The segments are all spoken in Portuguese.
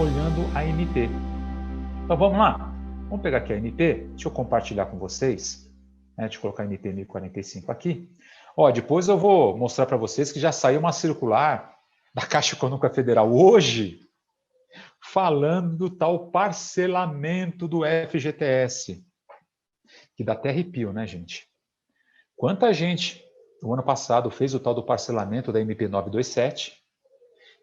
olhando a MP. Então vamos lá? Vamos pegar aqui a MP, deixa eu compartilhar com vocês, né? Deixa eu colocar a MP 1045 aqui. Ó, depois eu vou mostrar para vocês que já saiu uma circular da Caixa Econômica Federal hoje, falando do tal parcelamento do FGTS, que dá até arrepio, né, gente? Quanta gente, no ano passado, fez o tal do parcelamento da MP 927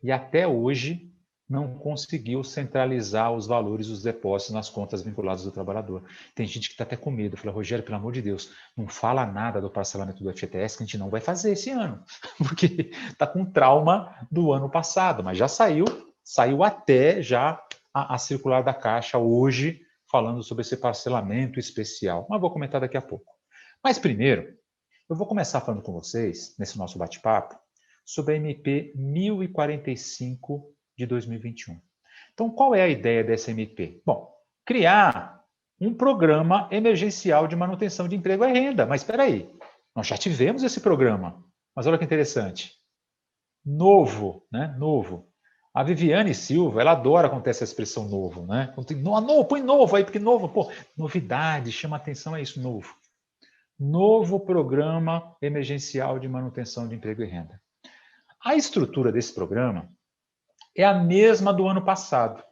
e até hoje não conseguiu centralizar os valores dos depósitos nas contas vinculadas do trabalhador. Tem gente que está até com medo. Fala, Rogério, pelo amor de Deus, não fala nada do parcelamento do FGTS que a gente não vai fazer esse ano, porque está com trauma do ano passado, mas já saiu até já a circular da Caixa hoje, falando sobre esse parcelamento especial. Mas vou comentar daqui a pouco. Mas primeiro, eu vou começar falando com vocês, nesse nosso bate-papo, sobre a MP 1045 de 2021. Então, qual é a ideia dessa MP? Bom, criar um programa emergencial de manutenção de emprego e renda. Mas espera aí, nós já tivemos esse programa. Mas olha que interessante. Novo, né? Novo. A Viviane Silva, ela adora quando tem essa expressão novo, né? Novo, põe novo aí, porque novo, pô, novidade, chama atenção, é isso, novo. Novo Programa Emergencial de Manutenção de Emprego e Renda. A estrutura desse programa é a mesma do ano passado.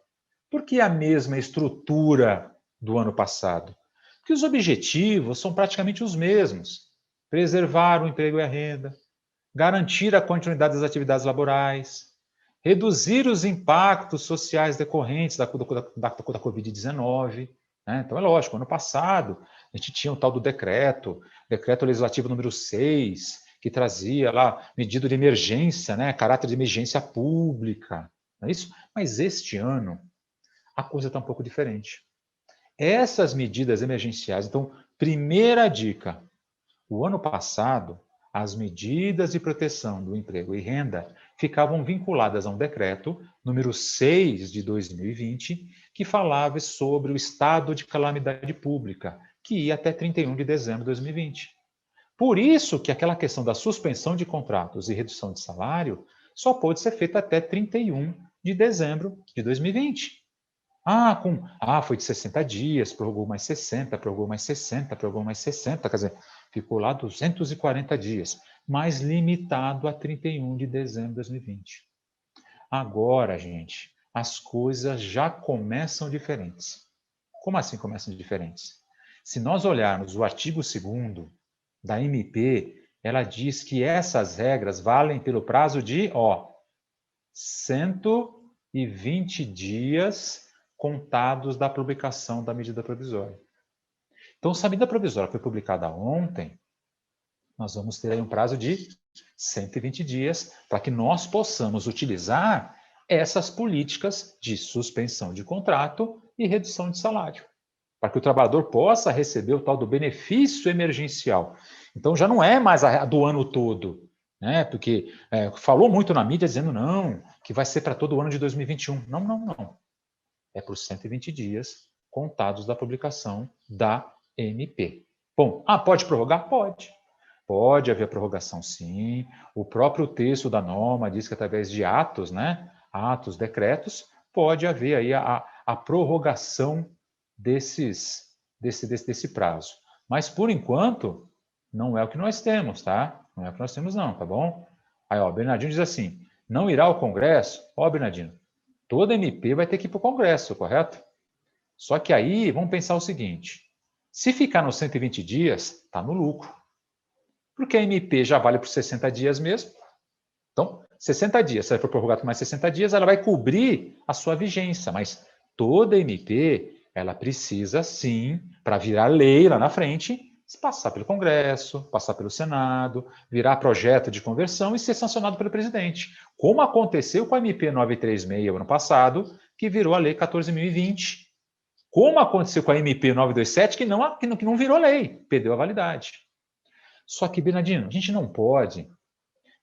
Por que a mesma estrutura do ano passado? Porque os objetivos são praticamente os mesmos. Preservar o emprego e a renda, garantir a continuidade das atividades laborais, reduzir os impactos sociais decorrentes da Covid-19. Né? Então, é lógico, ano passado a gente tinha o tal do decreto legislativo número 6, que trazia lá medida de emergência, né? Caráter de emergência pública, não é isso? Mas este ano a coisa está um pouco diferente. Essas medidas emergenciais, então, primeira dica, o ano passado, as medidas de proteção do emprego e renda ficavam vinculadas a um decreto, número 6 de 2020, que falava sobre o estado de calamidade pública, que ia até 31 de dezembro de 2020. Por isso que aquela questão da suspensão de contratos e redução de salário só pôde ser feita até 31 de dezembro de 2020. Foi de 60 dias, prorrogou mais 60, prorrogou mais 60, prorrogou mais 60, quer dizer, ficou lá 240 dias, mas limitado a 31 de dezembro de 2020. Agora, gente, as coisas já começam diferentes. Como assim começam diferentes? Se nós olharmos o artigo 2º da MP, ela diz que essas regras valem pelo prazo de 120 dias contados da publicação da medida provisória. Então, se a medida provisória foi publicada ontem, nós vamos ter aí um prazo de 120 dias para que nós possamos utilizar essas políticas de suspensão de contrato e redução de salário, para que o trabalhador possa receber o tal do benefício emergencial. Então, já não é mais a do ano todo, né? Porque falou muito na mídia dizendo não, que vai ser para todo o ano de 2021. Não. É por 120 dias contados da publicação da MP. Bom, pode prorrogar? Pode. Pode haver prorrogação, sim. O próprio texto da norma diz que através de atos, né, atos, decretos, pode haver aí a prorrogação desse prazo. Mas, por enquanto, não é o que nós temos, tá? Não é o que nós temos, não, tá bom? Aí, Bernardino diz assim, não irá ao Congresso? Bernardino, toda MP vai ter que ir para o Congresso, correto? Só que aí, vamos pensar o seguinte, se ficar nos 120 dias, está no lucro. Porque a MP já vale por 60 dias mesmo. Então, 60 dias, se ela for prorrogada por mais 60 dias, ela vai cobrir a sua vigência. Mas toda MP, ela precisa, sim, para virar lei lá na frente, passar pelo Congresso, passar pelo Senado, virar projeto de conversão e ser sancionado pelo presidente. Como aconteceu com a MP 936 ano passado, que virou a Lei 14.020. Como aconteceu com a MP 927, que não virou lei, perdeu a validade. Só que, Bernardino, a gente não pode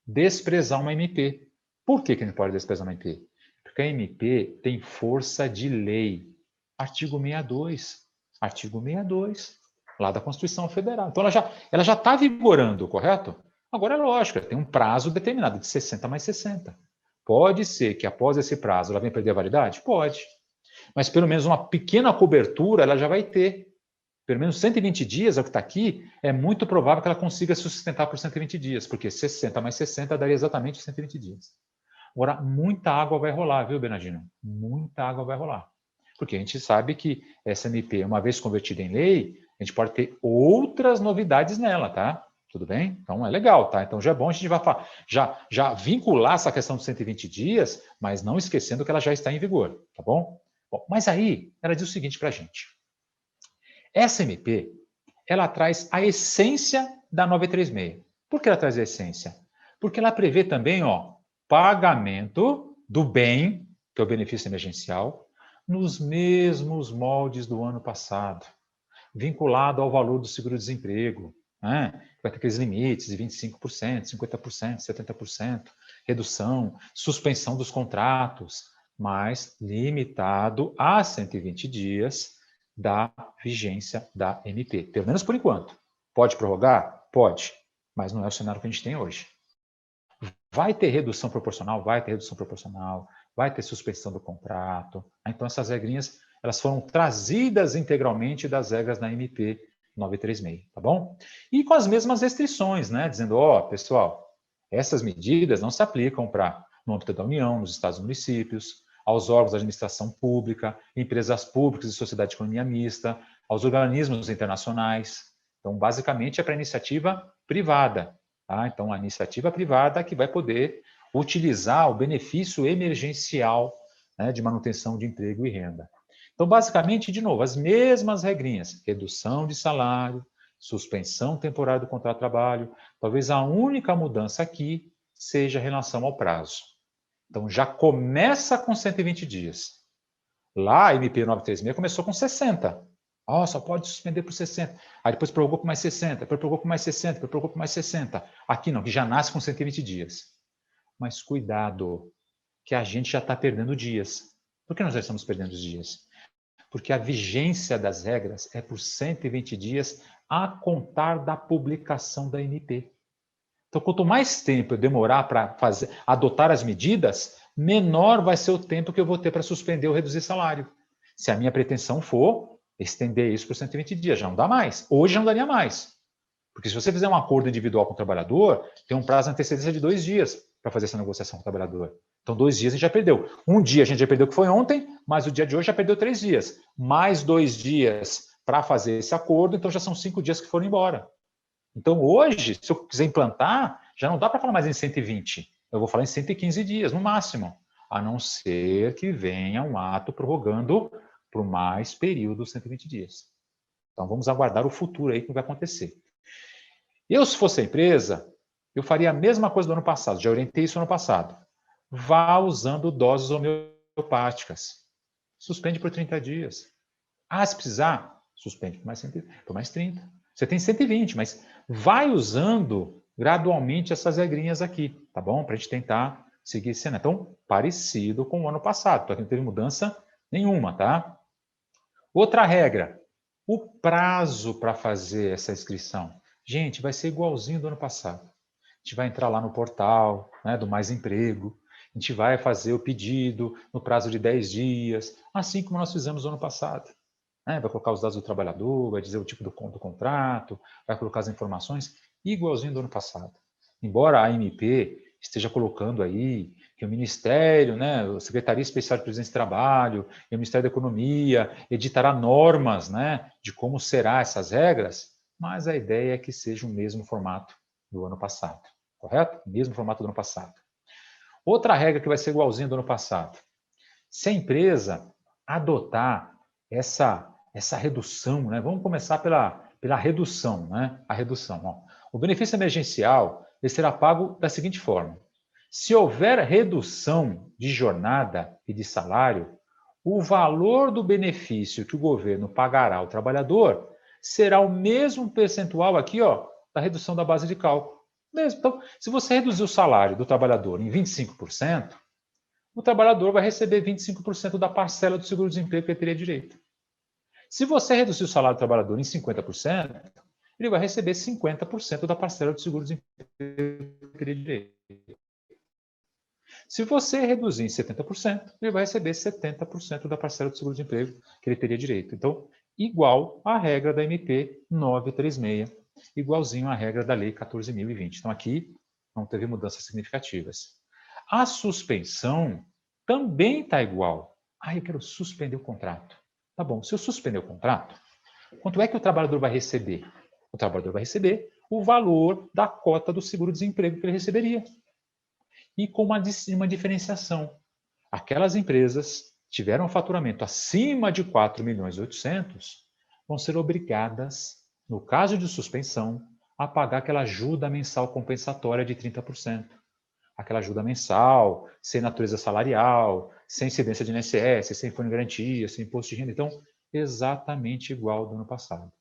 desprezar uma MP. Por que a gente não pode desprezar uma MP? Porque a MP tem força de lei. Artigo 62. Artigo 62, lá da Constituição Federal. Então, ela já está vigorando, correto? Agora, é lógico, tem um prazo determinado de 60 mais 60. Pode ser que após esse prazo ela venha perder a validade? Pode. Mas pelo menos uma pequena cobertura ela já vai ter. Pelo menos 120 dias, é o que está aqui, é muito provável que ela consiga se sustentar por 120 dias, porque 60 mais 60 daria exatamente 120 dias. Agora, muita água vai rolar, viu, Bernardino? Muita água vai rolar. Porque a gente sabe que essa MP, uma vez convertida em lei, a gente pode ter outras novidades nela, tá? Tudo bem? Então é legal, tá? Então já é bom a gente vai já vincular essa questão dos 120 dias, mas não esquecendo que ela já está em vigor, tá bom? Bom, mas aí ela diz o seguinte para a gente. Essa MP, ela traz a essência da 936. Por que ela traz a essência? Porque ela prevê também, ó, pagamento do bem, que é o benefício emergencial, nos mesmos moldes do ano passado, vinculado ao valor do seguro-desemprego, né? Vai ter aqueles limites de 25%, 50%, 70%, redução, suspensão dos contratos, mas limitado a 120 dias da vigência da MP, pelo menos por enquanto. Pode prorrogar? Pode, mas não é o cenário que a gente tem hoje. Vai ter redução proporcional? Vai ter redução proporcional, vai ter suspensão do contrato. Então, essas regrinhas elas foram trazidas integralmente das regras da MP 936, tá bom? E com as mesmas restrições, né? Dizendo, ó, pessoal, essas medidas não se aplicam para no âmbito da União, nos estados e municípios, aos órgãos da administração pública, empresas públicas e sociedade de economia mista, aos organismos internacionais. Então, basicamente, é para iniciativa privada. Tá? Então, a iniciativa privada que vai poder utilizar o benefício emergencial, né, de manutenção de emprego e renda. Então, basicamente, de novo, as mesmas regrinhas. Redução de salário, suspensão temporária do contrato de trabalho. Talvez a única mudança aqui seja em relação ao prazo. Então, já começa com 120 dias. Lá, a MP 936 começou com 60. Oh, só pode suspender por 60. Aí depois prorrogou por mais 60, depois prorrogou por mais 60, depois prorrogou por mais 60. Aqui não, que já nasce com 120 dias. Mas cuidado, que a gente já está perdendo dias. Por que nós já estamos perdendo dias? Porque a vigência das regras é por 120 dias a contar da publicação da MP. Então, quanto mais tempo eu demorar para adotar as medidas, menor vai ser o tempo que eu vou ter para suspender ou reduzir salário. Se a minha pretensão for estender isso por 120 dias, já não dá mais. Hoje já não daria mais. Porque se você fizer um acordo individual com o trabalhador, tem um prazo de antecedência de 2 dias para fazer essa negociação com o trabalhador. Então, 2 dias a gente já perdeu. Um dia a gente já perdeu que foi ontem, mas o dia de hoje já perdeu 3 dias. Mais 2 dias para fazer esse acordo, então já são 5 dias que foram embora. Então, hoje, se eu quiser implantar, já não dá para falar mais em 120. Eu vou falar em 115 dias, no máximo. A não ser que venha um ato prorrogando por mais período, 120 dias. Então, vamos aguardar o futuro aí que vai acontecer. Eu, se fosse a empresa, eu faria a mesma coisa do ano passado. Já orientei isso no ano passado. Vá usando doses homeopáticas. Suspende por 30 dias. Ah, se precisar, suspende por mais 30. Você tem 120, mas vai usando gradualmente essas regrinhas aqui, tá bom? Para a gente tentar seguir esse ano. Então, parecido com o ano passado. Então, aqui não teve mudança nenhuma, tá? Outra regra, o prazo para fazer essa inscrição. Gente, vai ser igualzinho do ano passado. A gente vai entrar lá no portal, né, do Mais Emprego, a gente vai fazer o pedido no prazo de 10 dias, assim como nós fizemos no ano passado. Vai colocar os dados do trabalhador, vai dizer o tipo do contrato, vai colocar as informações, igualzinho do ano passado. Embora a MP esteja colocando aí que o Ministério, né, a Secretaria Especial de Previdência e Trabalho e o Ministério da Economia editará normas, né, de como serão essas regras, mas a ideia é que seja o mesmo formato do ano passado, correto? Mesmo formato do ano passado. Outra regra que vai ser igualzinha do ano passado. Se a empresa adotar essa redução, né? Vamos começar pela redução, né? A redução. Ó. O benefício emergencial ele será pago da seguinte forma. Se houver redução de jornada e de salário, o valor do benefício que o governo pagará ao trabalhador será o mesmo percentual aqui, ó, da redução da base de cálculo. Então, se você reduzir o salário do trabalhador em 25%, o trabalhador vai receber 25% da parcela do seguro-desemprego que ele teria direito. Se você reduzir o salário do trabalhador em 50%, ele vai receber 50% da parcela do seguro-desemprego que ele teria direito. Se você reduzir em 70%, ele vai receber 70% da parcela do seguro-desemprego que ele teria direito. Então, igual à regra da MP 936, igualzinho à regra da Lei 14.020. Então, aqui não teve mudanças significativas. A suspensão também está igual. Eu quero suspender o contrato. Tá bom, se eu suspender o contrato, quanto é que o trabalhador vai receber? O trabalhador vai receber o valor da cota do seguro-desemprego que ele receberia. E com uma diferenciação. Aquelas empresas que tiveram um faturamento acima de 4.800.000 vão ser obrigadas, no caso de suspensão, a pagar aquela ajuda mensal compensatória de 30%. Aquela ajuda mensal, sem natureza salarial, sem incidência de INSS, sem fundo de garantia, sem imposto de renda. Então, exatamente igual ao do ano passado.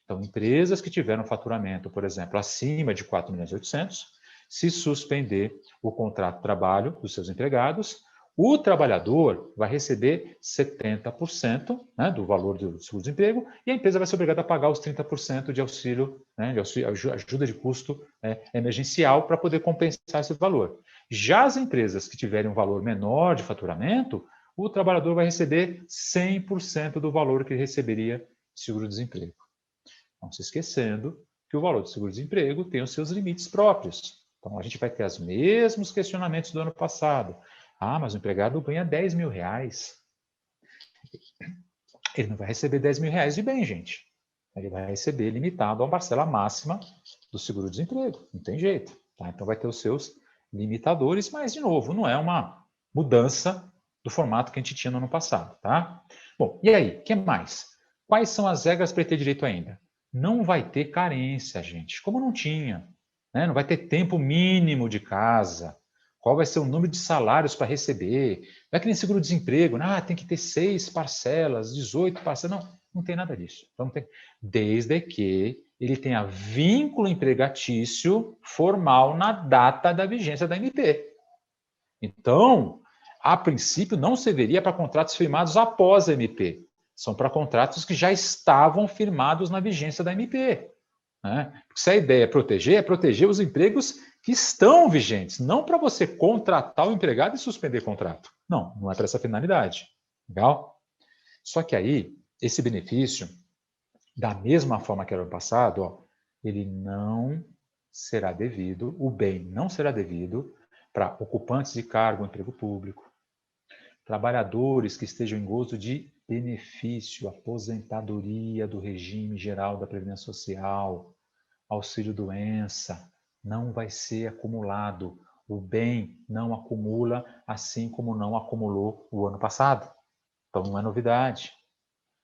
Então, empresas que tiveram faturamento, por exemplo, acima de 4.800.000, se suspender o contrato de trabalho dos seus empregados, o trabalhador vai receber 70%, né, do valor do seguro-desemprego e a empresa vai ser obrigada a pagar os 30% de auxílio, né, de ajuda de custo emergencial para poder compensar esse valor. Já as empresas que tiverem um valor menor de faturamento, o trabalhador vai receber 100% do valor que ele receberia de seguro-desemprego. Não se esquecendo que o valor do seguro-desemprego tem os seus limites próprios. Então, a gente vai ter os mesmos questionamentos do ano passado. Mas o empregado ganha 10 mil reais. Ele não vai receber 10 mil reais de bem, gente. Ele vai receber limitado a uma parcela máxima do seguro-desemprego. Não tem jeito. Tá? Então, vai ter os seus limitadores, mas, de novo, não é uma mudança do formato que a gente tinha no ano passado. Tá? Bom, e aí, o que mais? Quais são as regras para ter direito ainda? Não vai ter carência, gente, como não tinha. Né? Não vai ter tempo mínimo de casa. Qual vai ser o número de salários para receber? Não é que nem seguro-desemprego, tem que ter 6 parcelas, 18 parcelas. Não tem nada disso. Então, desde que ele tenha vínculo empregatício formal na data da vigência da MP. Então, a princípio, não serviria para contratos firmados após a MP. São para contratos que já estavam firmados na vigência da MP. Né? Porque se a ideia é proteger os empregos que estão vigentes, não para você contratar o empregado e suspender o contrato. Não é para essa finalidade. Legal? Só que aí, esse benefício, da mesma forma que era no passado, ele não será devido, o bem não será devido para ocupantes de cargo no emprego público, trabalhadores que estejam em gozo de benefício, aposentadoria do regime geral da Previdência Social, auxílio-doença, não vai ser acumulado. O bem não acumula, assim como não acumulou o ano passado. Então, não é novidade.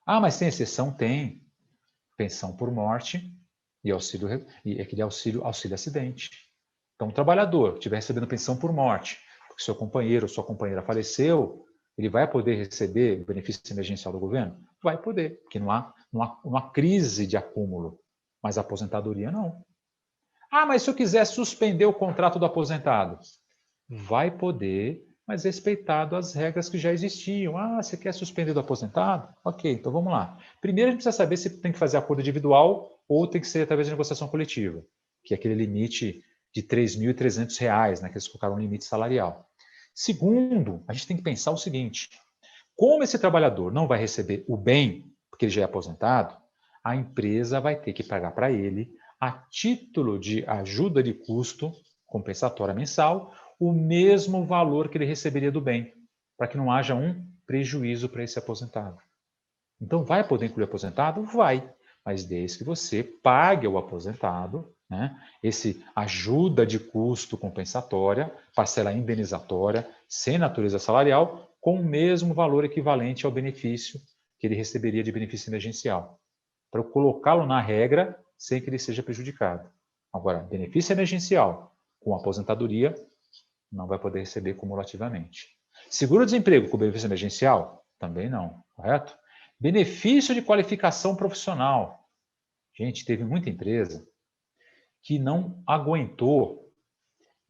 Mas tem exceção? Tem. Pensão por morte e aquele auxílio acidente. Então, o trabalhador que estiver recebendo pensão por morte, porque seu companheiro ou sua companheira faleceu, ele vai poder receber o benefício emergencial do governo? Vai poder, porque não há crise de acúmulo. Mas a aposentadoria não. Mas se eu quiser suspender o contrato do aposentado? Vai poder, mas respeitado as regras que já existiam. Você quer suspender do aposentado? Ok, então vamos lá. Primeiro a gente precisa saber se tem que fazer acordo individual ou tem que ser através de negociação coletiva, que é aquele limite de R$ 3.300, né, que eles colocaram um limite salarial. Segundo, a gente tem que pensar o seguinte, como esse trabalhador não vai receber o bem, porque ele já é aposentado, a empresa vai ter que pagar para ele, a título de ajuda de custo compensatória mensal, o mesmo valor que ele receberia do bem, para que não haja um prejuízo para esse aposentado. Então, vai poder incluir o aposentado? Vai, mas desde que você pague ao aposentado, né, esse ajuda de custo compensatória, parcela indenizatória, sem natureza salarial, com o mesmo valor equivalente ao benefício que ele receberia de benefício emergencial, para colocá-lo na regra sem que ele seja prejudicado. Agora, benefício emergencial com aposentadoria, não vai poder receber cumulativamente. Seguro-desemprego com benefício emergencial? Também não, correto? Benefício de qualificação profissional. Gente, teve muita empresa que não aguentou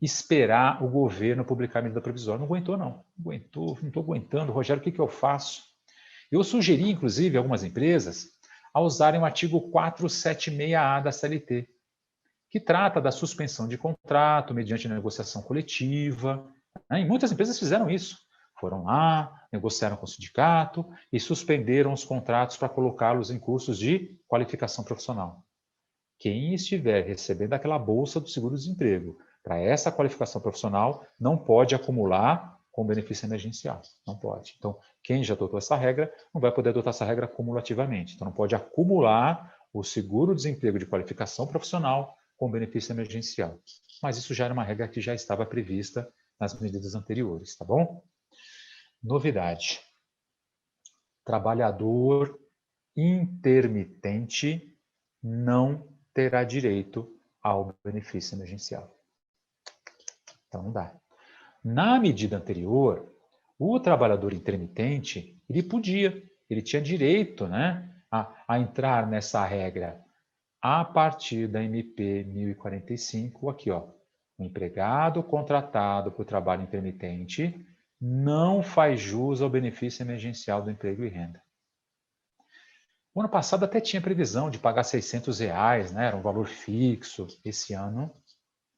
esperar o governo publicar a medida provisória. Não aguentou, não. Não estou aguentando. Rogério, o que eu faço? Eu sugeri, inclusive, a algumas empresas a usarem o artigo 476A da CLT, que trata da suspensão de contrato mediante negociação coletiva, né? E muitas empresas fizeram isso. Foram lá, negociaram com o sindicato e suspenderam os contratos para colocá-los em cursos de qualificação profissional. Quem estiver recebendo aquela bolsa do seguro-desemprego para essa qualificação profissional não pode acumular com benefício emergencial. Não pode. Então, quem já adotou essa regra não vai poder adotar essa regra cumulativamente. Então, não pode acumular o seguro-desemprego de qualificação profissional com benefício emergencial. Mas isso já era uma regra que já estava prevista nas medidas anteriores, tá bom? Novidade. Trabalhador intermitente não terá direito ao benefício emergencial. Então, não dá. Na medida anterior, o trabalhador intermitente, ele tinha direito, né, a entrar nessa regra a partir da MP 1045, aqui, ó. O empregado contratado por trabalho intermitente não faz jus ao benefício emergencial do emprego e renda. O ano passado até tinha previsão de pagar R$600, né? Era um valor fixo. Esse ano,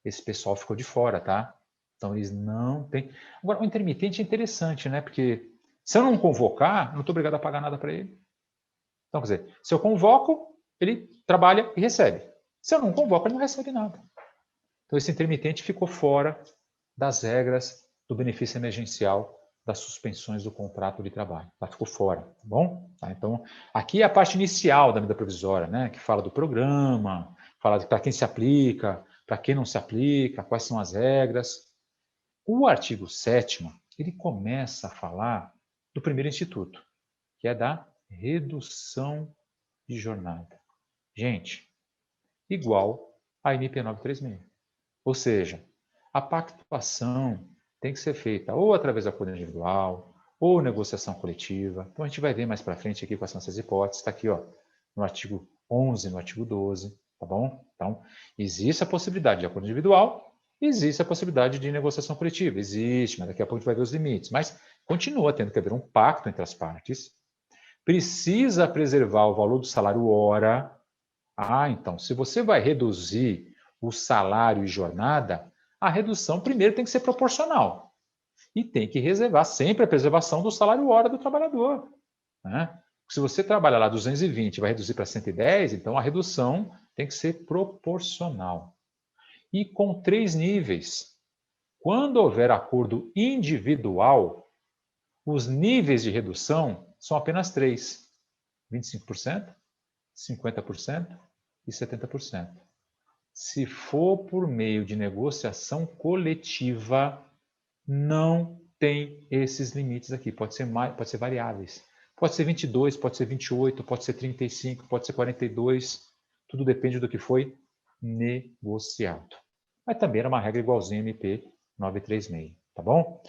esse pessoal ficou de fora, tá? Então, eles não têm... Agora, o intermitente é interessante, né? Porque se eu não convocar, não estou obrigado a pagar nada para ele. Então, quer dizer, se eu convoco, ele trabalha e recebe. Se eu não convoco, ele não recebe nada. Então, esse intermitente ficou fora das regras do benefício emergencial das suspensões do contrato de trabalho. Ela ficou fora, tá bom? Tá, então, aqui é a parte inicial da medida provisória, né? Que fala do programa, fala para quem se aplica, para quem não se aplica, quais são as regras. O artigo 7º, ele começa a falar do primeiro instituto, que é da redução de jornada. Gente, igual a MP 936. Ou seja, a pactuação tem que ser feita ou através do acordo individual, ou negociação coletiva. Então, a gente vai ver mais para frente aqui quais são essas hipóteses. Está aqui, ó, no artigo 11, no artigo 12, tá bom? Então, existe a possibilidade de acordo individual, existe a possibilidade de negociação coletiva. Existe, mas daqui a pouco a gente vai ver os limites. Mas continua tendo que haver um pacto entre as partes. Precisa preservar o valor do salário hora. Então, se você vai reduzir o salário e jornada, a redução primeiro tem que ser proporcional. E tem que reservar sempre a preservação do salário hora do trabalhador, né? Se você trabalha lá 220 e vai reduzir para 110, então a redução tem que ser proporcional. E com 3 níveis. Quando houver acordo individual, os níveis de redução são apenas 3. 25%, 50% e 70%. Se for por meio de negociação coletiva, não tem esses limites aqui. Pode ser variáveis. Pode ser 22, pode ser 28, pode ser 35, pode ser 42. Tudo depende do que foi negociado. Mas também era uma regra igualzinha a MP 936, tá bom?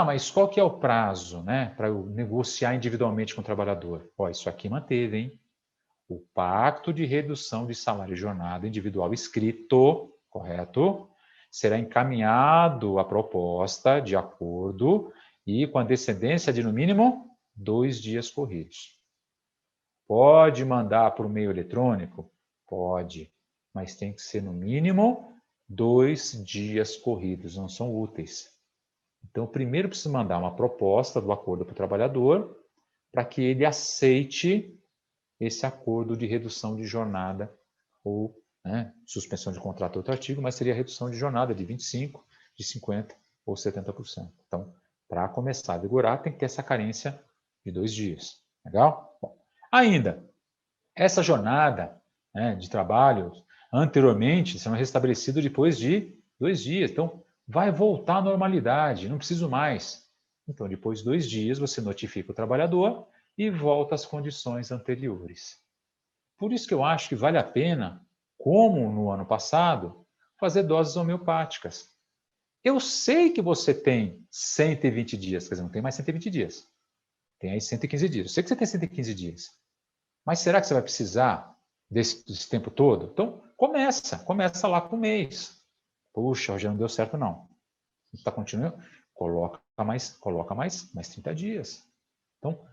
Mas qual que é o prazo, né, para eu negociar individualmente com o trabalhador? Isso aqui manteve, hein? O pacto de redução de salário e jornada individual escrito, correto, será encaminhado a proposta de acordo e com antecedência de, no mínimo, 2 dias corridos. Pode mandar por meio eletrônico? Pode, mas tem que ser, no mínimo, 2 dias corridos, não são úteis. Então, primeiro precisa mandar uma proposta do acordo para o trabalhador para que ele aceite esse acordo de redução de jornada ou, né, suspensão de contrato outro artigo, mas seria redução de jornada de 25%, de 50% ou 70%. Então, para começar a vigorar, tem que ter essa carência de 2 dias. Legal? Bom, ainda, essa jornada, né, de trabalho, anteriormente, será restabelecido depois de 2 dias. Então, vai voltar à normalidade, não preciso mais. Então, depois de 2 dias, você notifica o trabalhador e volta às condições anteriores. Por isso que eu acho que vale a pena, como no ano passado, fazer doses homeopáticas. Eu sei que você tem 120 dias, quer dizer, não tem mais 120 dias. Tem aí 115 dias. Eu sei que você tem 115 dias. Mas será que você vai precisar desse tempo todo? Então, começa lá com um mês. Puxa, já não deu certo não. Está continuando? Coloca mais 30 dias. Então,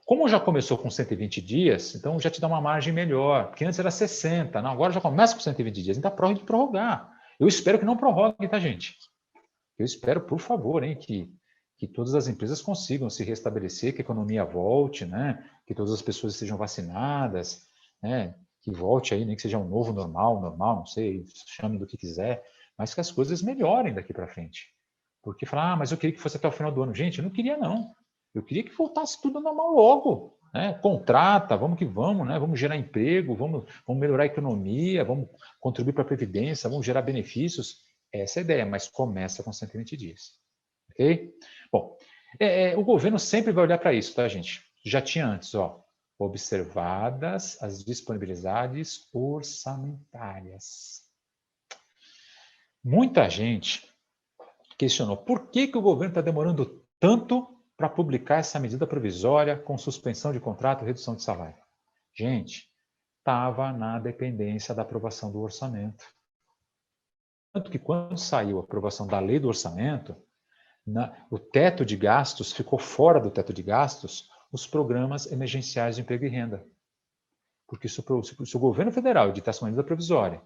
como já começou com 120 dias, então já te dá uma margem melhor, porque antes era 60, não, agora já começa com 120 dias, então pode prorrogar. Eu espero que não prorrogue, tá, gente? Eu espero, por favor, hein, que todas as empresas consigam se restabelecer, que a economia volte, né? Que todas as pessoas estejam vacinadas, né? Que volte aí, nem que seja um novo normal, não sei, chame do que quiser, mas que as coisas melhorem daqui para frente. Porque falar, mas eu queria que fosse até o final do ano. Gente, eu não queria, não. Eu queria que voltasse tudo normal logo. Né? Contrata, vamos que vamos, né? Vamos gerar emprego, vamos melhorar a economia, vamos contribuir para a Previdência, vamos gerar benefícios. Essa é a ideia, mas começa com 120 dias. Ok? Bom, o governo sempre vai olhar para isso, tá, gente? Já tinha antes, ó. Observadas as disponibilidades orçamentárias. Muita gente questionou por que o governo está demorando tanto para publicar essa medida provisória com suspensão de contrato e redução de salário. Gente, estava na dependência da aprovação do orçamento. Tanto que quando saiu a aprovação da lei do orçamento, o teto de gastos ficou fora do teto de gastos os programas emergenciais de emprego e renda. Porque se o governo federal editasse uma medida provisória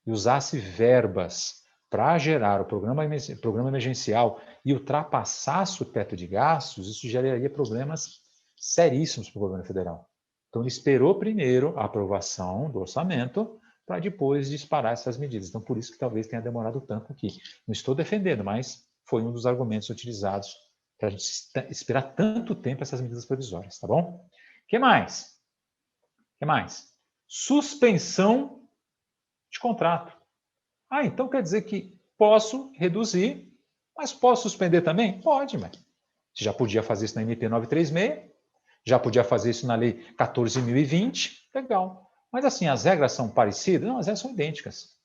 e usasse verbas para gerar o programa emergencial e ultrapassasse o teto de gastos, isso geraria problemas seríssimos para o governo federal. Então, ele esperou primeiro a aprovação do orçamento para depois disparar essas medidas. Então, por isso que talvez tenha demorado tanto aqui. Não estou defendendo, mas foi um dos argumentos utilizados para a gente esperar tanto tempo essas medidas provisórias, tá bom? O que mais? O que mais? Suspensão de contrato. Ah, então quer dizer que posso reduzir, mas posso suspender também? Pode, mas você já podia fazer isso na MP 936, já podia fazer isso na Lei 14.020, legal. Mas assim, as regras são parecidas? Não, as regras são idênticas.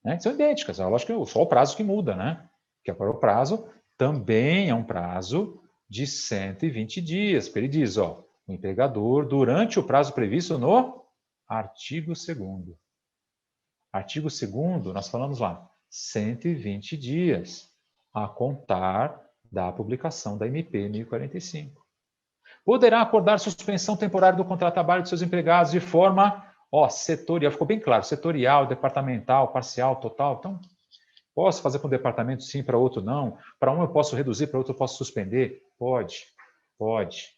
Né? São idênticas, lógico que só o prazo que muda, né? Porque agora o prazo também é um prazo de 120 dias, porque ele diz, ó, o empregador, durante o prazo previsto no artigo 2º. Artigo 2º, nós falamos lá, 120 dias a contar da publicação da MP 1045. Poderá acordar suspensão temporária do contrato de trabalho de seus empregados de forma setorial, ficou bem claro, setorial, departamental, parcial, total. Então, posso fazer com um departamento sim, para outro não. Para um eu posso reduzir, para outro eu posso suspender? Pode, pode.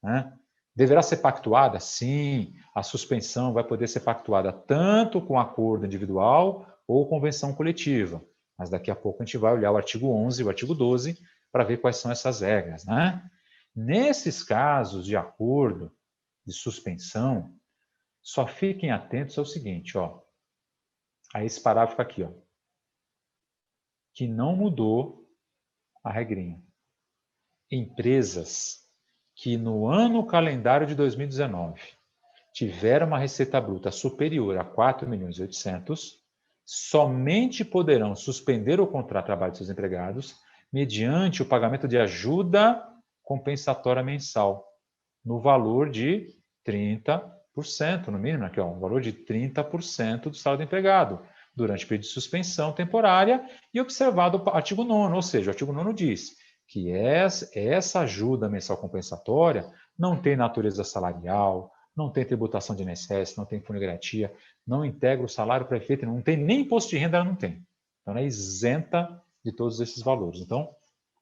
Né? Deverá ser pactuada? Sim, a suspensão vai poder ser pactuada tanto com acordo individual ou convenção coletiva. Mas daqui a pouco a gente vai olhar o artigo 11 e o artigo 12 para ver quais são essas regras. Né? Nesses casos de acordo, de suspensão, só fiquem atentos ao seguinte, a esse parágrafo aqui, que não mudou a regrinha. Empresas que no ano calendário de 2019 tiveram uma receita bruta superior a 4.800.000, somente poderão suspender o contrato de trabalho de seus empregados mediante o pagamento de ajuda compensatória mensal, no valor de 30%, no mínimo, aqui, um valor de 30% do salário do empregado, durante o período de suspensão temporária e observado o artigo 9º, ou seja, o artigo 9º diz que essa ajuda mensal compensatória não tem natureza salarial, não tem tributação de INSS, não tem fundo-garantia, não integra o salário para efeito, não tem nem imposto de renda, ela não tem. Então, ela é isenta de todos esses valores. Então,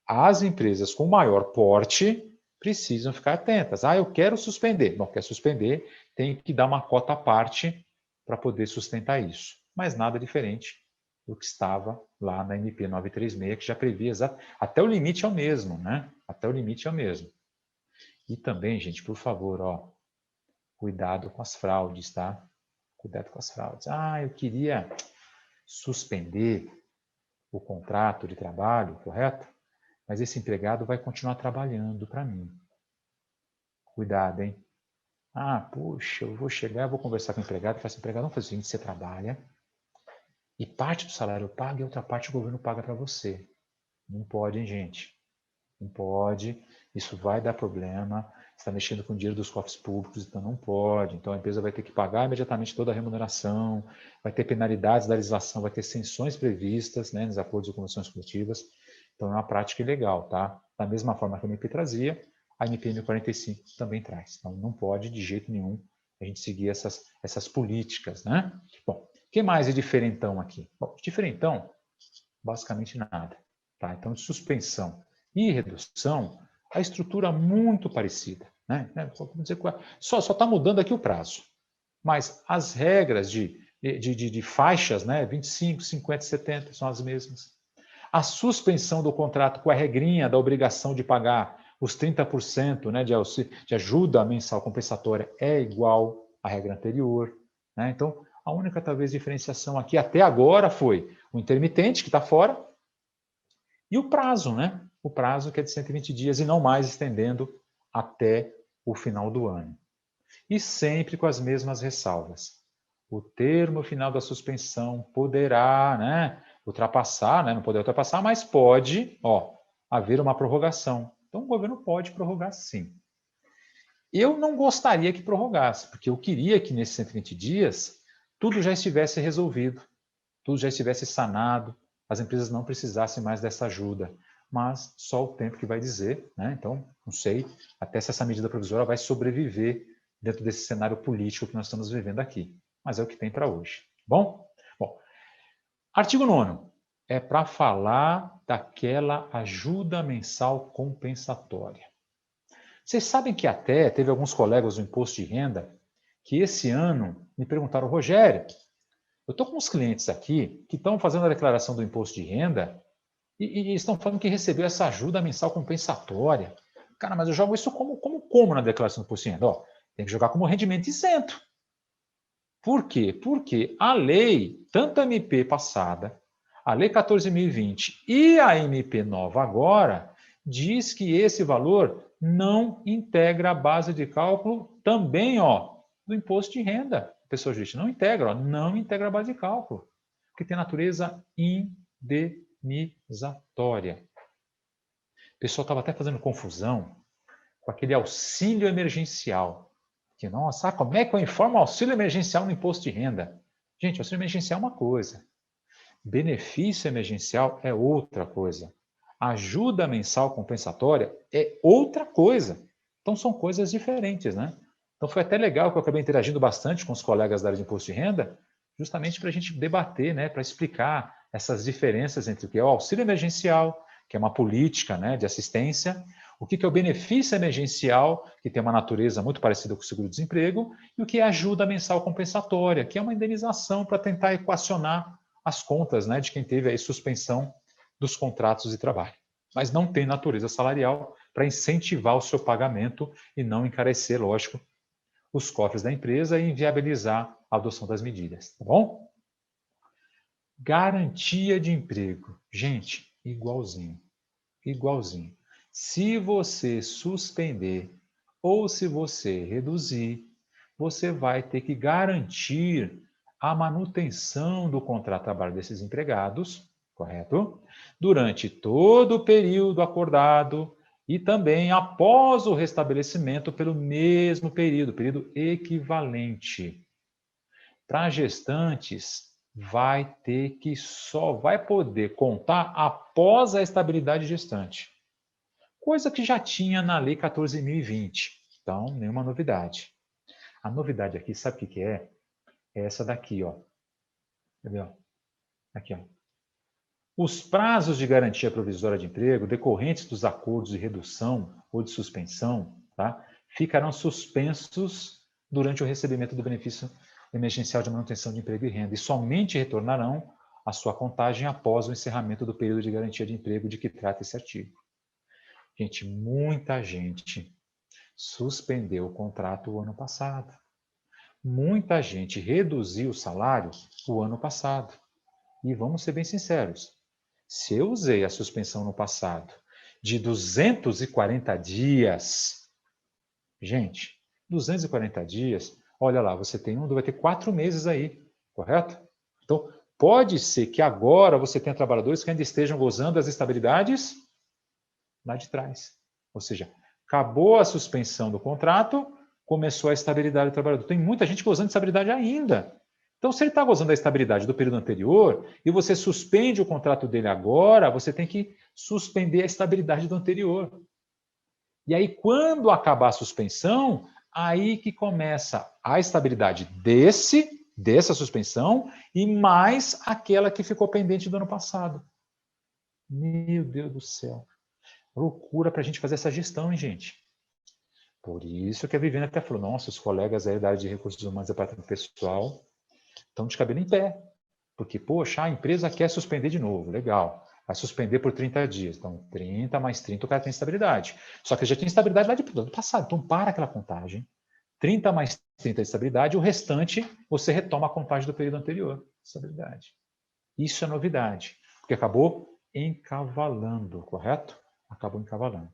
as empresas com maior porte precisam ficar atentas. Ah, eu quero suspender. Bom, quer suspender, tem que dar uma cota à parte para poder sustentar isso. Mas nada diferente do que estava lá na MP 936, que já previa até o limite é o mesmo, né? Até o limite é o mesmo. E também, gente, por favor, cuidado com as fraudes, tá? Cuidado com as fraudes. Ah, eu queria suspender o contrato de trabalho, correto? Mas esse empregado vai continuar trabalhando para mim. Cuidado, hein? Ah, puxa, eu vou chegar, vou conversar com o empregado, e falar assim, empregado, vamos fazer o seguinte, você trabalha, e parte do salário eu pago e outra parte o governo paga para você. Não pode, hein, gente? Não pode, isso vai dar problema, você está mexendo com o dinheiro dos cofres públicos, então não pode. Então a empresa vai ter que pagar imediatamente toda a remuneração, vai ter penalidades da legislação, vai ter sanções previstas, né, nos acordos e convenções coletivas. Então é uma prática ilegal, tá? Da mesma forma que a MP trazia, a MP 1045 também traz. Então não pode de jeito nenhum a gente seguir essas políticas, né? Bom, o que mais é diferentão aqui? Bom, diferentão, basicamente nada. Tá? Então, de suspensão e redução, a estrutura muito parecida. Né? Só está mudando aqui o prazo. Mas as regras de faixas, né, 25, 50, 70, são as mesmas. A suspensão do contrato com a regrinha da obrigação de pagar os 30%, né, de ajuda mensal compensatória é igual à regra anterior. Né? Então, a única, talvez, diferenciação aqui até agora foi o intermitente, que está fora, e o prazo, né? O prazo que é de 120 dias e não mais estendendo até o final do ano. E sempre com as mesmas ressalvas. O termo final da suspensão poderá, né, ultrapassar, né, não poder ultrapassar, mas pode, haver uma prorrogação. Então, o governo pode prorrogar, sim. Eu não gostaria que prorrogasse, porque eu queria que nesses 120 dias tudo já estivesse resolvido, tudo já estivesse sanado, as empresas não precisassem mais dessa ajuda. Mas só o tempo que vai dizer, né? Então, não sei até se essa medida provisória vai sobreviver dentro desse cenário político que nós estamos vivendo aqui. Mas é o que tem para hoje. Bom, artigo 9º é para falar daquela ajuda mensal compensatória. Vocês sabem que até teve alguns colegas do imposto de renda que esse ano me perguntaram, Rogério, eu estou com uns clientes aqui que estão fazendo a declaração do imposto de renda e estão falando que recebeu essa ajuda mensal compensatória. Cara, mas eu jogo isso como na declaração do imposto de renda? Tem que jogar como rendimento isento. Por quê? Porque a lei, tanto a MP passada, a lei 14.020 e a MP nova agora, diz que esse valor não integra a base de cálculo também do imposto de renda. Pessoa jurídica não integra, não integra a base de cálculo, porque tem natureza indenizatória. O pessoal estava até fazendo confusão com aquele auxílio emergencial. Que, nossa, como é que eu informo auxílio emergencial no imposto de renda? Gente, auxílio emergencial é uma coisa. Benefício emergencial é outra coisa. Ajuda mensal compensatória é outra coisa. Então, são coisas diferentes, né? Então, foi até legal que eu acabei interagindo bastante com os colegas da área de imposto de renda, justamente para a gente debater, né, para explicar essas diferenças entre o que é o auxílio emergencial, que é uma política, né, de assistência, o que é o benefício emergencial, que tem uma natureza muito parecida com o seguro-desemprego, e o que é a ajuda mensal compensatória, que é uma indenização para tentar equacionar as contas, né, de quem teve aí suspensão dos contratos de trabalho. Mas não tem natureza salarial para incentivar o seu pagamento e não encarecer, lógico, os cofres da empresa e inviabilizar a adoção das medidas, tá bom? Garantia de emprego. Gente, igualzinho. Igualzinho. Se você suspender ou se você reduzir, você vai ter que garantir a manutenção do contrato de trabalho desses empregados, correto? Durante todo o período acordado e também após o restabelecimento pelo mesmo período equivalente. Para gestantes, vai ter que só vai poder contar após a estabilidade gestante. Coisa que já tinha na Lei 14.020. Então, nenhuma novidade. A novidade aqui, sabe o que é? É essa daqui, ó. Entendeu? Aqui, ó. Os prazos de garantia provisória de emprego decorrentes dos acordos de redução ou de suspensão, tá, ficarão suspensos durante o recebimento do benefício emergencial de manutenção de emprego e renda e somente retornarão à sua contagem após o encerramento do período de garantia de emprego de que trata esse artigo. Gente, muita gente suspendeu o contrato o ano passado. Muita gente reduziu o salário o ano passado. E vamos ser bem sinceros, se eu usei a suspensão no passado de 240 dias, gente, 240 dias, olha lá, você vai ter 4 meses aí, correto? Então, pode ser que agora você tenha trabalhadores que ainda estejam gozando das estabilidades lá de trás. Ou seja, acabou a suspensão do contrato, começou a estabilidade do trabalhador. Tem muita gente gozando de estabilidade ainda. Então, se ele está gozando da estabilidade do período anterior e você suspende o contrato dele agora, você tem que suspender a estabilidade do anterior. E aí, quando acabar a suspensão, aí que começa a estabilidade dessa suspensão e mais aquela que ficou pendente do ano passado. Meu Deus do céu. Loucura para a gente fazer essa gestão, hein, gente? Por isso que a Viviane até falou, nossa, os colegas aí da área de recursos humanos e departamento pessoal estão de cabelo em pé. Porque, poxa, a empresa quer suspender de novo, legal. Vai suspender por 30 dias. Então, 30 mais 30, o cara tem estabilidade. Só que já tem estabilidade lá do ano passado. Então, para aquela contagem. 30 mais 30 de estabilidade, o restante você retoma a contagem do período anterior. Estabilidade. Isso é novidade, porque acabou encavalando, correto? Acabou encavalando.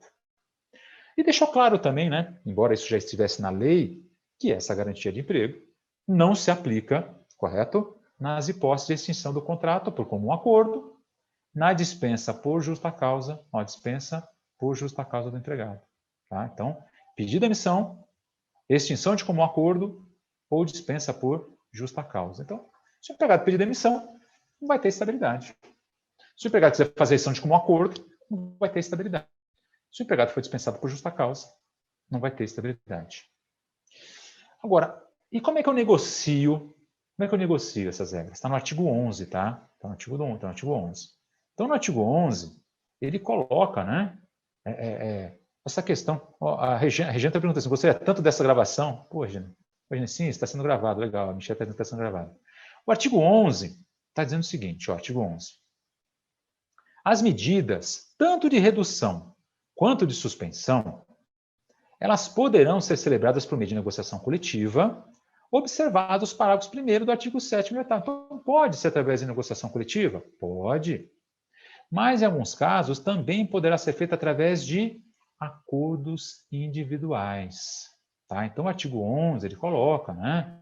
E deixou claro também, né, embora isso já estivesse na lei, que essa garantia de emprego não se aplica, correto? Nas hipóteses de extinção do contrato por comum acordo, na dispensa por justa causa, ó, dispensa por justa causa do empregado. Tá? Então, pedido de demissão, extinção de comum acordo ou dispensa por justa causa. Então, se o empregado pedir demissão, não vai ter estabilidade. Se o empregado quiser fazer extinção de comum acordo, não vai ter estabilidade. Se o empregado for dispensado por justa causa, não vai ter estabilidade. Agora, e como é que eu negocio? Como é que eu negocio essas regras? Está no artigo 11, tá? Está no artigo 11. Então, no artigo 11, ele coloca, né, essa questão. Ó, a Regina está perguntando assim, você é tanto dessa gravação? Pô, Regina, sim, está sendo gravado, legal, a Michelle está sendo gravado. O artigo 11 está dizendo o seguinte, ó, artigo 11. As medidas, tanto de redução quanto de suspensão, elas poderão ser celebradas por meio de negociação coletiva, observados os parágrafos 1º do artigo 7º e 8º. Então, pode ser através de negociação coletiva? Pode. Mas, em alguns casos, também poderá ser feito através de acordos individuais. Tá? Então, o artigo 11, ele coloca, né?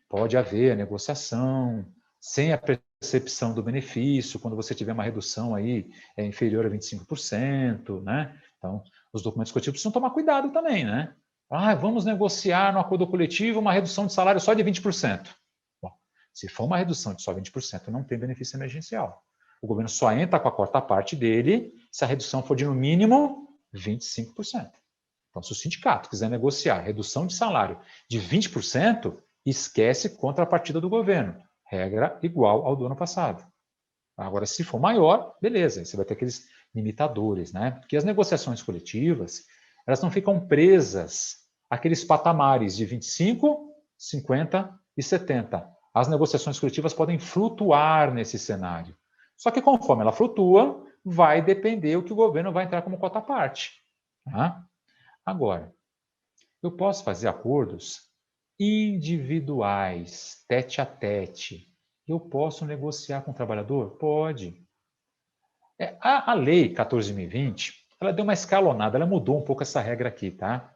Pode haver a negociação, sem a percepção do benefício, quando você tiver uma redução aí inferior a 25%, né? Então, os documentos coletivos precisam tomar cuidado também, né? Ah, vamos negociar no acordo coletivo uma redução de salário só de 20%. Bom, se for uma redução de só 20%, não tem benefício emergencial. O governo só entra com a quarta parte dele se a redução for de, no mínimo, 25%. Então, se o sindicato quiser negociar redução de salário de 20%, esquece contrapartida do governo. Regra igual ao do ano passado. Agora, se for maior, beleza, você vai ter aqueles limitadores, né? Porque as negociações coletivas, elas não ficam presas àqueles patamares de 25, 50 e 70. As negociações coletivas podem flutuar nesse cenário. Só que conforme ela flutua, vai depender o que o governo vai entrar como cota parte. Tá? Agora, eu posso fazer acordos individuais, tete a tete. Eu posso negociar com o trabalhador? Pode. A lei 14.020, ela deu uma escalonada, ela mudou um pouco essa regra aqui, tá?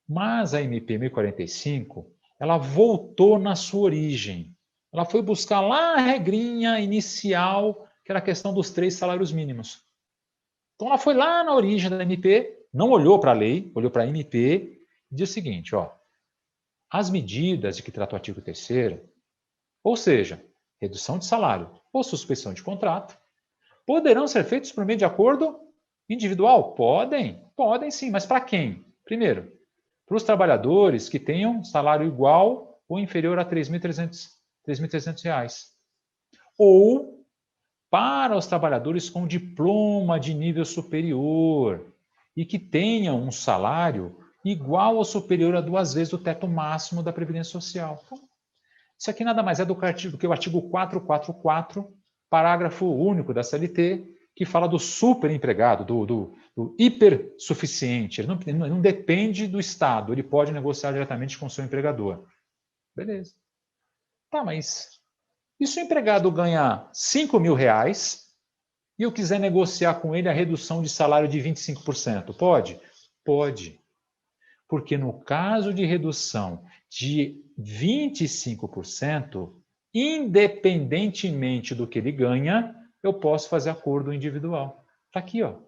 Mas a MP 1045, ela voltou na sua origem. Ela foi buscar lá a regrinha inicial, que era a questão dos 3 salários mínimos. Então ela foi lá na origem da MP, não olhou para a lei, olhou para a MP, e disse o seguinte, ó, as medidas de que trata o artigo 3º, ou seja, redução de salário ou suspensão de contrato, poderão ser feitos por meio de acordo individual? Podem sim, mas para quem? Primeiro, para os trabalhadores que tenham salário igual ou inferior a R$ 3.300. Ou para os trabalhadores com diploma de nível superior e que tenham um salário igual ou superior a 2 vezes o teto máximo da Previdência Social. Então, isso aqui nada mais é do que o artigo 444, parágrafo único da CLT, que fala do superempregado, do hipersuficiente. Ele não depende do Estado, ele pode negociar diretamente com o seu empregador. Beleza. Tá, mas e se o empregado ganha R$ 5.000 e eu quiser negociar com ele a redução de salário de 25%? Pode? Pode. Porque no caso de redução de 25%, independentemente do que ele ganha, eu posso fazer acordo individual. Está aqui, ó.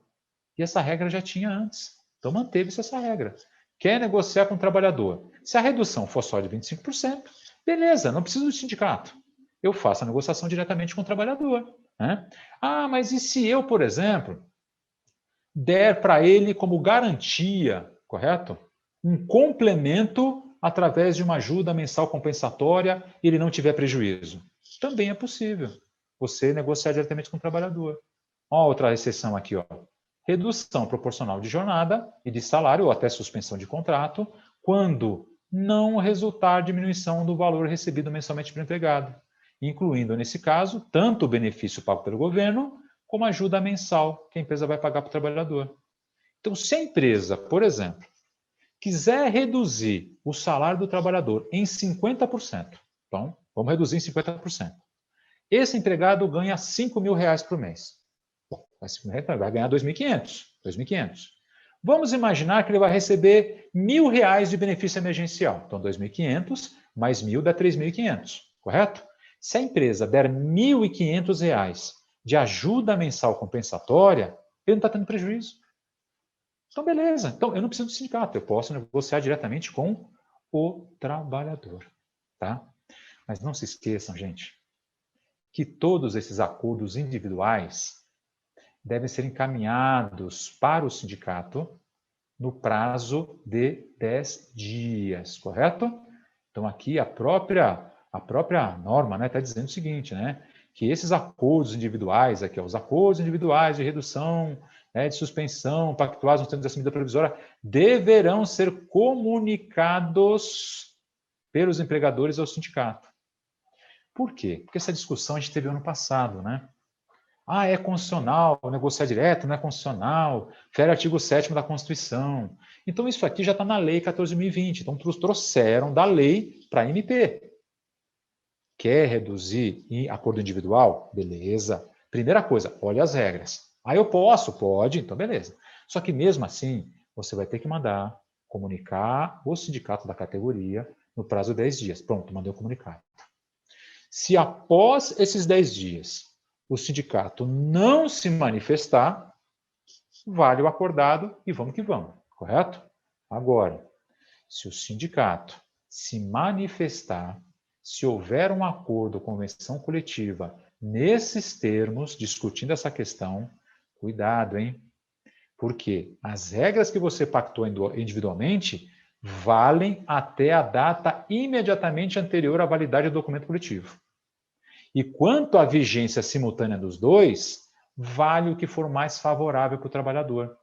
E essa regra já tinha antes. Então manteve-se essa regra. Quer negociar com o trabalhador? Se a redução for só de 25%, beleza, não preciso do sindicato. Eu faço a negociação diretamente com o trabalhador. Né? Ah, mas e se eu, por exemplo, der para ele como garantia, correto? Um complemento através de uma ajuda mensal compensatória e ele não tiver prejuízo. Também é possível você negociar diretamente com o trabalhador. Ó, outra exceção aqui, ó. Redução proporcional de jornada e de salário, ou até suspensão de contrato, quando não resultar diminuição do valor recebido mensalmente pelo empregado, incluindo, nesse caso, tanto o benefício pago pelo governo, como a ajuda mensal que a empresa vai pagar para o trabalhador. Então, se a empresa, por exemplo, quiser reduzir o salário do trabalhador em 50%, então, vamos reduzir em 50%. Esse empregado ganha R$ 5.000 por mês. Bom, vai ganhar 2.500. Vamos imaginar que ele vai receber R$ 1.000 de benefício emergencial. Então, 2.500 mais 1.000 dá 3.500, correto? Se a empresa der R$ 1.500 de ajuda mensal compensatória, ele não está tendo prejuízo. Então, beleza. Então, eu não preciso do sindicato, eu posso negociar diretamente com o trabalhador. Tá? Mas não se esqueçam, gente, que todos esses acordos individuais devem ser encaminhados para o sindicato no prazo de 10 dias, correto? Então, aqui a própria norma está dizendo o seguinte, que esses acordos individuais, aqui, os acordos individuais de redução, de suspensão, pactuados nos termos dessa medida provisória, deverão ser comunicados pelos empregadores ao sindicato. Por quê? Porque essa discussão a gente teve ano passado, é constitucional, negociar direto não é constitucional, fere o artigo 7º da Constituição. Então, isso aqui já está na Lei 14.020. Então, trouxeram da lei para a MP. Quer reduzir em acordo individual? Beleza. Primeira coisa, olha as regras. Eu posso? Pode, então beleza. Só que mesmo assim, você vai ter que comunicar o sindicato da categoria no prazo de 10 dias. Pronto, mandei o comunicado. Se após esses 10 dias o sindicato não se manifestar, vale o acordado e vamos que vamos, correto? Agora, se o sindicato se manifestar, se houver um acordo, convenção coletiva, nesses termos, discutindo essa questão, cuidado, hein? Porque as regras que você pactou individualmente valem até a data imediatamente anterior à validade do documento coletivo. E quanto à vigência simultânea dos dois, vale o que for mais favorável para o trabalhador.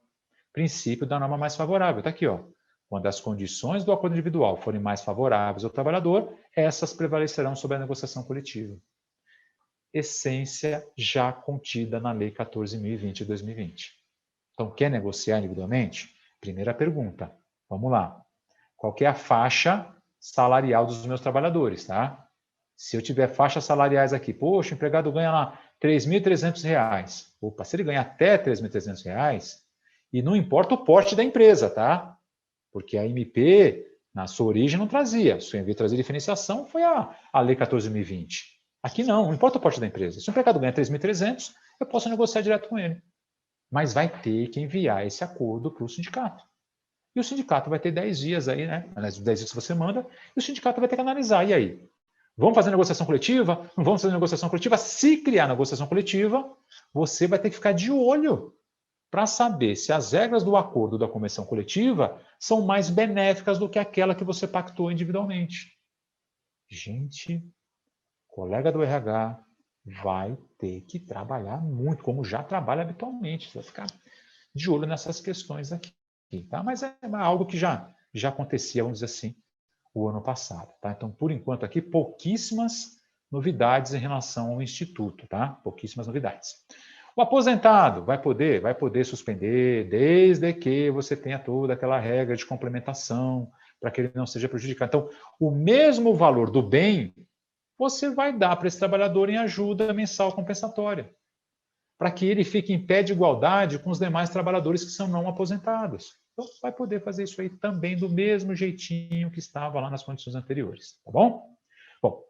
Princípio da norma mais favorável. Está aqui, ó. Quando as condições do acordo individual forem mais favoráveis ao trabalhador, essas prevalecerão sobre a negociação coletiva. Essência já contida na Lei 14.020 de 2020. Então, quer negociar individualmente? Primeira pergunta. Vamos lá. Qual que é a faixa salarial dos meus trabalhadores, tá? Se eu tiver faixas salariais aqui, poxa, o empregado ganha lá R$ 3.300. Opa, se ele ganha até R$ 3.300, e não importa o porte da empresa, tá? Porque a MP, na sua origem, não trazia. Só veio trazer diferenciação, foi a Lei 14.020. Aqui não importa o porte da empresa. Se o empregado ganha 3.300, eu posso negociar direto com ele. Mas vai ter que enviar esse acordo para o sindicato. E o sindicato vai ter 10 dias aí, Aliás, 10 dias que você manda, e o sindicato vai ter que analisar. E aí? Vamos fazer negociação coletiva? Não vamos fazer negociação coletiva? Se criar negociação coletiva, você vai ter que ficar de olho para saber se as regras do acordo da convenção coletiva são mais benéficas do que aquela que você pactou individualmente. Gente, colega do RH vai ter que trabalhar muito, como já trabalha habitualmente. Você vai ficar de olho nessas questões aqui. Tá? Mas é algo que já acontecia, vamos dizer assim, o ano passado. Tá? Então, por enquanto aqui, pouquíssimas novidades em relação ao Instituto. Tá? Pouquíssimas novidades. O aposentado vai poder suspender desde que você tenha toda aquela regra de complementação para que ele não seja prejudicado. Então, o mesmo valor do bem você vai dar para esse trabalhador em ajuda mensal compensatória, para que ele fique em pé de igualdade com os demais trabalhadores que são não aposentados. Então, vai poder fazer isso aí também do mesmo jeitinho que estava lá nas condições anteriores, tá bom? Bom,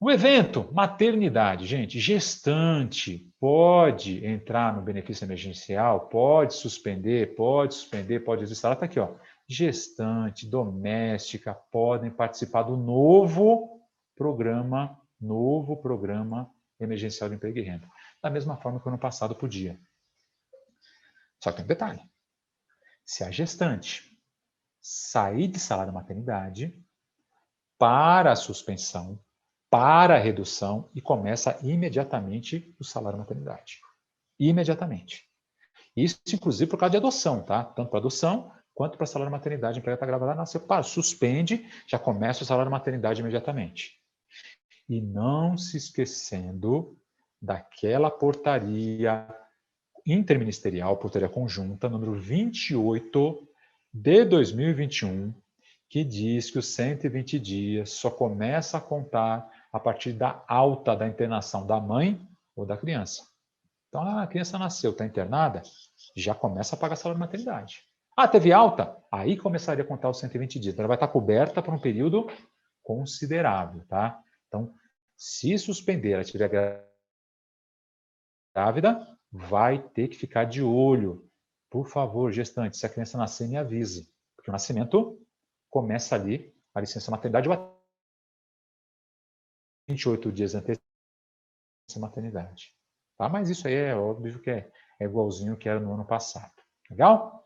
o evento maternidade, gente, gestante pode entrar no benefício emergencial, pode suspender, pode desinstalar, está aqui, ó. Gestante, doméstica podem participar do novo programa emergencial de emprego e renda. Da mesma forma que o ano passado podia. Só que tem um detalhe. Se a gestante sair de salário maternidade para a suspensão, para a redução e começa imediatamente o salário maternidade. imediatamente. Isso, inclusive, por causa de adoção, tá? Tanto para adoção quanto para salário maternidade. Empregado está grávida, nasceu, suspende, já começa o salário maternidade imediatamente. E não se esquecendo daquela portaria interministerial, portaria conjunta, número 28 de 2021, que diz que os 120 dias só começa a contar a partir da alta da internação da mãe ou da criança. Então, a criança nasceu, está internada, já começa a pagar salário de maternidade. Teve alta? Aí começaria a contar os 120 dias. Ela vai estar coberta por um período considerável, tá? Então, se suspender, ela estiver grávida, vai ter que ficar de olho. Por favor, gestante, se a criança nascer, me avise. Porque o nascimento começa ali, a licença maternidade, 28 dias antes da maternidade. Tá? Mas isso aí é óbvio que é igualzinho que era no ano passado. Legal?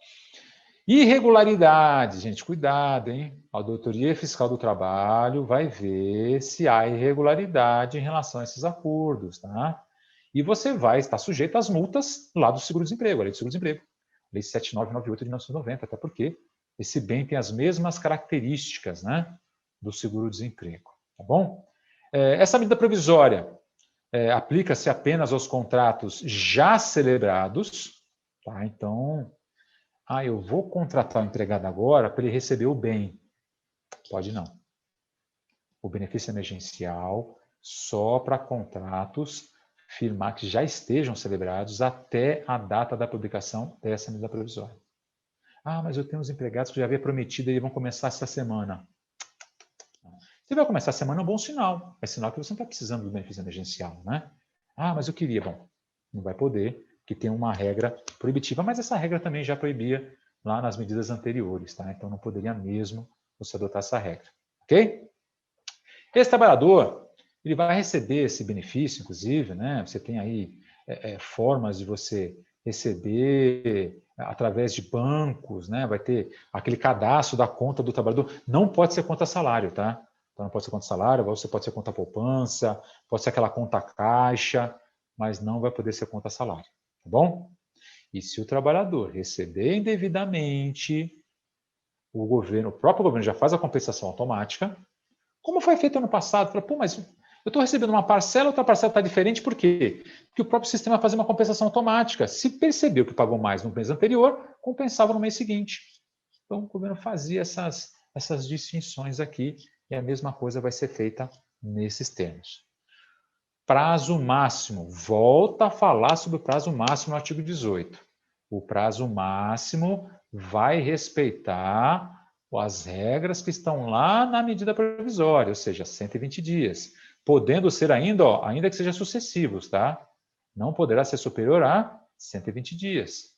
Irregularidades, gente, cuidado, hein? A Auditoria Fiscal do Trabalho vai ver se há irregularidade em relação a esses acordos, tá? E você vai estar sujeito às multas lá do seguro-desemprego, a Lei do Seguro-Desemprego. Lei 7998 de 1990, até porque esse bem tem as mesmas características, né, do seguro-desemprego, tá bom? Essa medida provisória aplica-se apenas aos contratos já celebrados, tá? Então, eu vou contratar o empregado agora para ele receber o bem. Pode não. O benefício emergencial só para contratos firmar que já estejam celebrados até a data da publicação dessa medida provisória. Mas eu tenho uns empregados que já havia prometido e eles vão começar essa semana. Se vai começar a semana, é um bom sinal. É sinal que você não está precisando do benefício emergencial, né? Mas eu queria. Bom, não vai poder, porque tem uma regra proibitiva, mas essa regra também já proibia lá nas medidas anteriores, tá? Então não poderia mesmo você adotar essa regra, ok? Esse trabalhador, ele vai receber esse benefício, inclusive, né? Você tem aí formas de você receber através de bancos, né? Vai ter aquele cadastro da conta do trabalhador. Não pode ser conta salário, tá? Então, não pode ser conta salário, você pode ser conta poupança, pode ser aquela conta caixa, mas não vai poder ser conta salário, tá bom? E se o trabalhador receber indevidamente, o próprio governo já faz a compensação automática, como foi feito ano passado. Fala, mas eu estou recebendo uma parcela, outra parcela está diferente, por quê? Porque o próprio sistema faz uma compensação automática. Se percebeu que pagou mais no mês anterior, compensava no mês seguinte. Então, o governo fazia essas distinções aqui, e a mesma coisa vai ser feita nesses termos. Prazo máximo. Volta a falar sobre o prazo máximo no artigo 18. O prazo máximo vai respeitar as regras que estão lá na medida provisória, ou seja, 120 dias. Podendo ser ainda que sejam sucessivos, tá? Não poderá ser superior a 120 dias.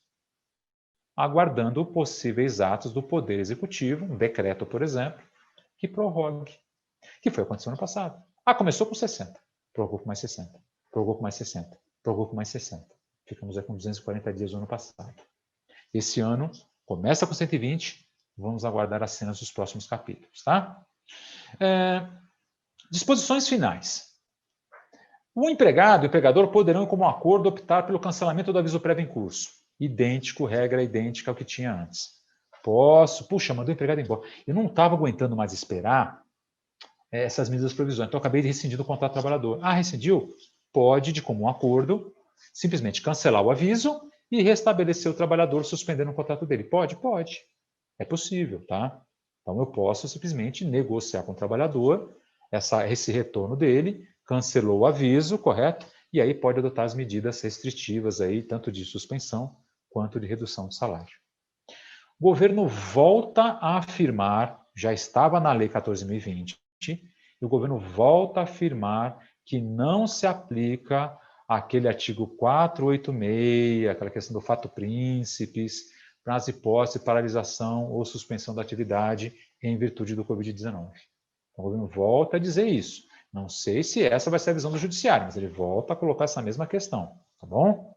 Aguardando possíveis atos do Poder Executivo, um decreto, por exemplo, que prorrogue. Que foi o que aconteceu no passado. Começou com 60, prorrogou com mais 60, prorrogou com mais 60, prorrogou com mais 60. Ficamos aí com 240 dias no ano passado. Esse ano começa com 120, vamos aguardar as cenas dos próximos capítulos, tá? Disposições finais. O empregado e o empregador poderão, como acordo, optar pelo cancelamento do aviso prévio em curso. Regra idêntica ao que tinha antes. Mandou o empregado embora. Eu não estava aguentando mais esperar essas medidas provisórias, então eu acabei rescindindo o contrato do trabalhador. Rescindiu? Pode, de comum acordo, simplesmente cancelar o aviso e restabelecer o trabalhador suspendendo o contrato dele. Pode? Pode. É possível, tá? Então eu posso simplesmente negociar com o trabalhador esse retorno dele, cancelou o aviso, correto? E aí pode adotar as medidas restritivas aí, tanto de suspensão quanto de redução do salário. O governo volta a afirmar, já estava na Lei 14.020, e o governo volta a afirmar que não se aplica aquele artigo 486, aquela questão do fato príncipes, para as hipóteses de paralisação ou suspensão da atividade em virtude do Covid-19. O governo volta a dizer isso. Não sei se essa vai ser a visão do judiciário, mas ele volta a colocar essa mesma questão, tá bom?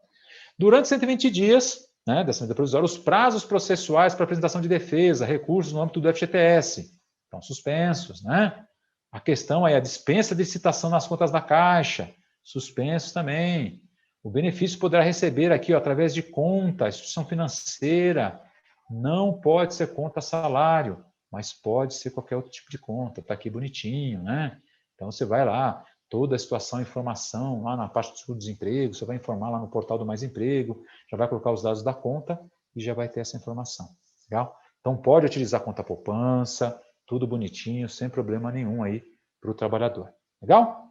Durante 120 dias, dessa medida provisória, os prazos processuais para apresentação de defesa, recursos no âmbito do FGTS estão suspensos, né? A questão é a dispensa de licitação nas contas da Caixa, suspensos também. O benefício poderá receber aqui, ó, através de conta, instituição financeira. Não pode ser conta salário, mas pode ser qualquer outro tipo de conta. Está aqui bonitinho, né? Então, você vai lá, toda a situação, informação, lá na parte do seguro-desemprego, você vai informar lá no portal do Mais Emprego, já vai colocar os dados da conta e já vai ter essa informação. Legal? Então, pode utilizar conta poupança, tudo bonitinho, sem problema nenhum aí para o trabalhador. Legal?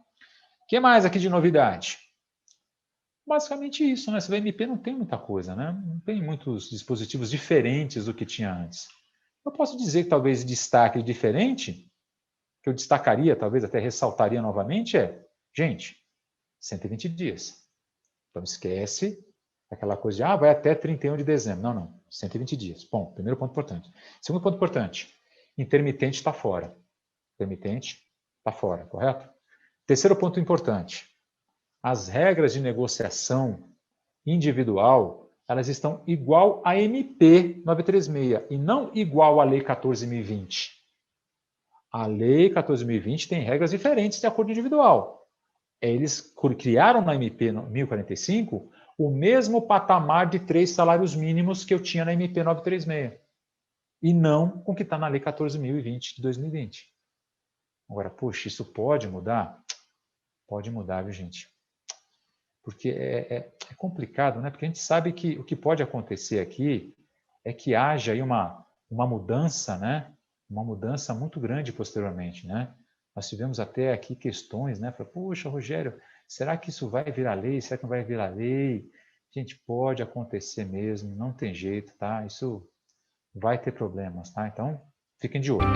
O que mais aqui de novidade? Basicamente isso, né? Você vê, MP não tem muita coisa, né? Não tem muitos dispositivos diferentes do que tinha antes. Eu posso dizer que talvez destaque diferente, que eu destacaria, talvez até ressaltaria novamente, gente, 120 dias. Então esquece aquela coisa de, vai até 31 de dezembro. Não, não, 120 dias. Bom, primeiro ponto importante. Segundo ponto importante, intermitente está fora. Intermitente está fora, correto? Terceiro ponto importante, as regras de negociação individual, elas estão igual à MP 936 e não igual à Lei 14.020. A Lei 14.020 tem regras diferentes de acordo individual. Eles criaram na MP 1045 o mesmo patamar de 3 salários mínimos que eu tinha na MP 936 e não com o que está na Lei 14.020 de 2020. Agora, poxa, isso pode mudar? Pode mudar, viu, gente? Porque é complicado, né? Porque a gente sabe que o que pode acontecer aqui é que haja aí uma mudança, né? Uma mudança muito grande posteriormente, né? Nós tivemos até aqui questões, né? Poxa, Rogério, será que isso vai virar lei? Será que não vai virar lei? Gente, pode acontecer mesmo, não tem jeito, tá? Isso vai ter problemas, tá? Então, fiquem de olho.